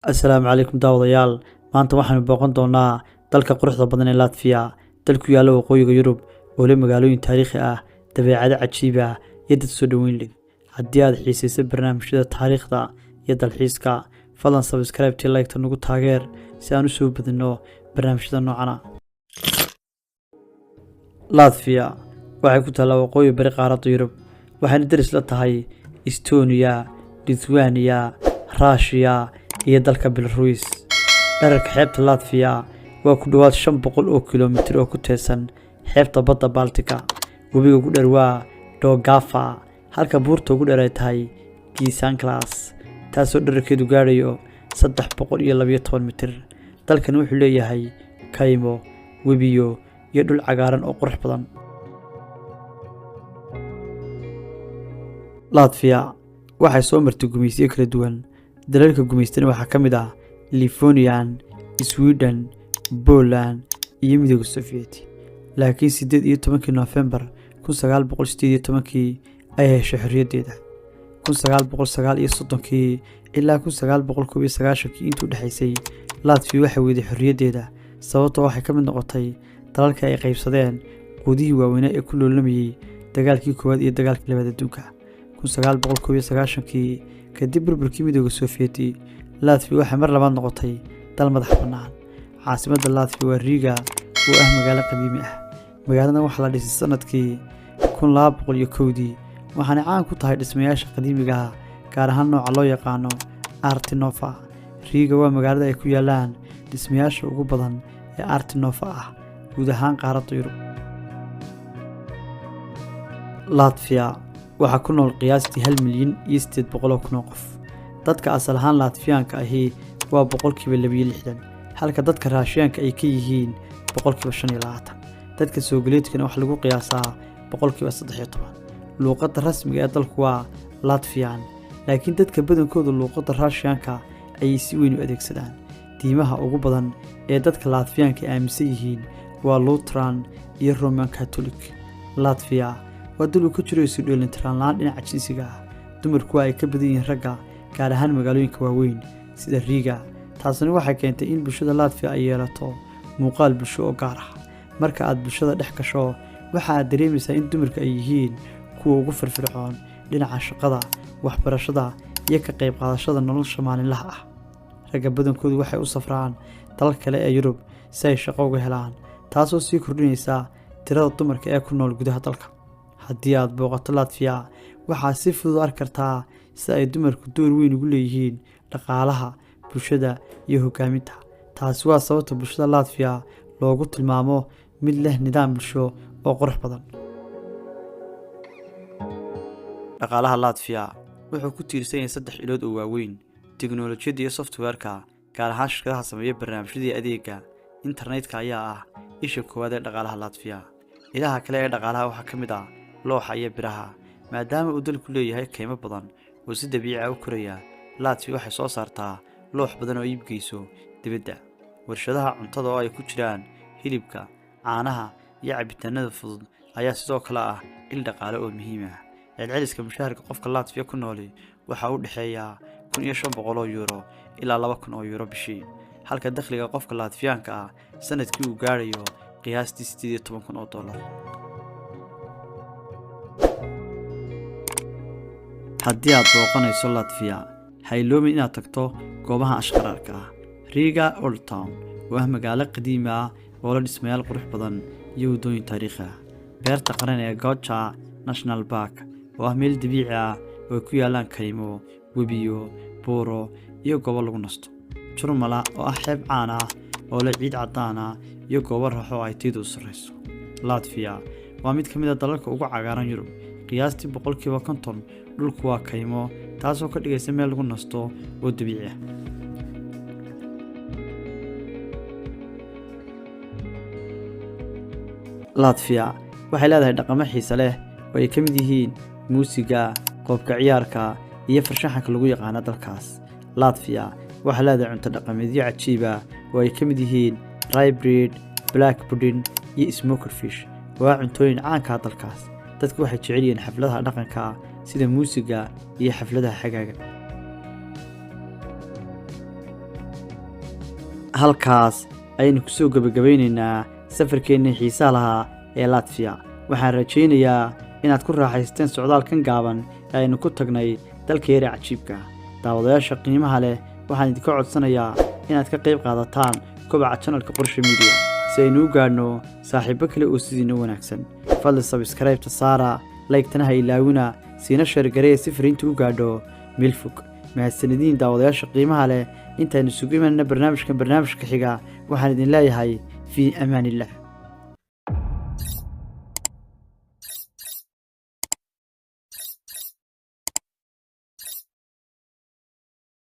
Assalaamu calaykum daawadayaal. Maanta waxaanu booqan doonaa dalka quruxda badan ee Latvia, dal ku yaalla waqooyiga Yurub oo leh magaalooyin taariikhi ah, dabeecado cajiib ah iyo dad soo dhoweyn leh. Haddii aad xiisayso barnaamijyada taariikhda iyo dalxiiska, fadlan subscribe tii like-ta nagu taageer si aan u soo badino barnaamijyada noocan ah. Latvia waxay ku taallaa waqooyi bari qaaradda Yurub, waxayna daris la tahay Estonia, Lithuania, Russia iyo dalka Belarus. Dhererka xeebta Latvia waa ku dhawaad 500 oo kiiloomitir oo ku teedsan xeebta badda Baltika. Webiga ugu dheer waa Daugava, halka buurta ugu dheer ay tahay Gisanklas, taasoo dhererkeedu gaadhayo 312 mitir. Dalkan wuxuu leeyahay kaymo, webiyo iyo dhul cagaaran oo qurux badan. Latvia waxay soo martay gumaysiyo kala duwan. Dalalka gumaystana waxaa ka mid ah Lithuania, Sweden, Poland iyo Midowga Sovieti. Laakiin 18 November 1918 ay heshay xorriyaddeeda. 1939 ilaa 1991 intii u dhaxaysay, Latvia waxay weyday xorriyaddeeda sababtoo waxay ka mid noqotay dalalka ay qaybsadeen quudihii waaweynaa ee ku loolamayay dagaalkii koowaad iyo dagaalkii labaad adduunka. 1991 kadib burburkii Midowga Sovieti, Latvia waxay mar labaad noqotay dal madax bannaan. Caasimadda Latvia waa Riga, oo ah magaalo qadiimi ah. Magaaladan waxaa la dhisay sanadkii 1201, waxaana caan ku tahay dhismayaasha qadiimiga ah, gaar ahaan nooca loo yaqaano Art Nouveau. Riga waa magaalada ay ku yaalaan dhismayaasha ugu badan ee Art Nouveau ah guud ahaan qaaradda Yurub. Latvia waxaa ku nool qiyaastii 1,800,000 oo qof. Dadka asal ahaan Latviyaanka ahi waa 62%, halka dadka Raashiyaanka ay ka yihiin 25%. Dadka Soomaaliyeedkana waxaa lagu qiyaasaa 13%. Luuqadda rasmiga ee dalku waa Latvian, laakiin dadka badankooda luuqadda Raashiyaanka ayay si weyn u adeegsadaan. Diimaha ugu badan ee dadka Latviyaanka aaminsan yihiin waa Lutheran iyo Roman Catholic. Latvia waa dal uu ka jiro isu dheelitirnaan la'aan dhinaca jinsiga ah. Dumarku ay ka badan yihiin ragga, gaar ahaan magaalooyinka waaweyn sida Riga. Taasina waxay keentay in bulshada Latvia ay yeelato muuqaal bulsho oo gaar ah. Marka aad bulshada dhex gasho, waxa aad dareemaysaa in dumarka ay yihiin kuwa ugu firfircoon dhinaca shaqada, waxbarashada iyo ka qayb qaadashada nolosha maalinlaha ah. Ragga badankoodu waxay u safraan dalal kale ee Yurub si ay shaqo uga helaan, taasoo sii kordhinaysa tirada dumarka ee ku nool gudaha dalka. Haddii aad booqato Latvia, waxaad si fudud u arki kartaa sida ay dumarku door weyn ugu leeyihiin dhaqaalaha, bulshada iyo hoggaaminta. Taasi waa sababta bulshada Latvia loogu tilmaamo mid leh nidaam bulsho oo qurux badan. Dhaqaalaha Latvia wuxuu ku tiirsan yahay 3 ilood oo waaweyn: tiknoolajiyadda iyo software-ka, gaar ahaan shirkadaha sameeya barnaamijyada adeegga internetka ayaa ah isha koowaad ee dhaqaalaha Latvia. Ilaha kale ee dhaqaalaha waxaa ka mid ah looxa iyo biraha. Maadaama uu dalku leeyahay kaymo badan oo si dabiici ah u koraya, Latvia waxay soo saartaa loox badan oo iibgeyso dibadda. Warshadaha cuntada oo ay ku jiraan hilibka, caanaha iyo cabitaanada fudud ayaa sidoo kale ah il dhaqaale oo muhiim ah. Celceliska mushaharka qofka Latvia ku nool waxa uu dhaxeeyaa €1,500 ilaa €2,000 bishii, halka dakhliga qofka Latviyaanka ah sanadkii uu gaarayo qiyaastii $18,000. Haddii aad booqanayso Latvia, ha iloobin inaad tagto goobaha ashqaraarka ah. Riga Old Town waa magaalo qadiimi ah oo leh dhismayaal qurux badan iyo waddooyin taariikhi ah. Beerta qaran ee Gauja National Park oo ah meel dabiici ah oo ay ku yaalaan kaymo, webiyo, buuro iyo goobo lagu nasto. Jurmala oo ah xeeb caan ah oo leh ciid caddaan ah iyo goobo raaxo oo ay tayadu sarreyso. Latvia waa mid ka mid ah dalalka ugu cagaaran Yurub. Qiyaastii 50% dhulku waa kaymo, taasoo ka dhigaysa meel lagu nasto oo dabiici ah. Latvia waxay leedahay dhaqamo xiiso leh oo ay ka mid yihiin muusiga, qoobka ciyaarka iyo farshaxanka lagu yaqaano dalkaas. Latvia waxay leedahay cunto dhaqameedyo cajiib ah oo ay ka mid yihiin rye bread, black pudding iyo smoked fish. Waa cuntooyin caanka ah dalkaas. Dadku waxay jecel yihiin xafladaha dhaqanka sida muusiga iyo xafladaha xagaaga. halkaas ayaynu kusoo gabagabeynaynaa safarkeennii xiisaha lahaa ee Latvia. waxaan rajaynayaa inaad ku raaxaysteen socdaalkan gaaban ee aynu ku tagnay dalkeena cajiibka. daawadayaasha qiimaha leh waxaan idinka codsanayaa inaad ka qayb qaadataan kobaca channelka Qorshe Media si aynu u gaadhno saaxiibo kale oo sidiina wanaagsan. fadlan subscribe ta saara, like-tana ha ilaawina, siina share gareeya si fariintu u gaadho meel fog. mahadsanidin daawadayaasha qiimaha leh. intaaynu isugu imanayna barnaamijka xiga waxaan idin leeyahay fi amaanillah.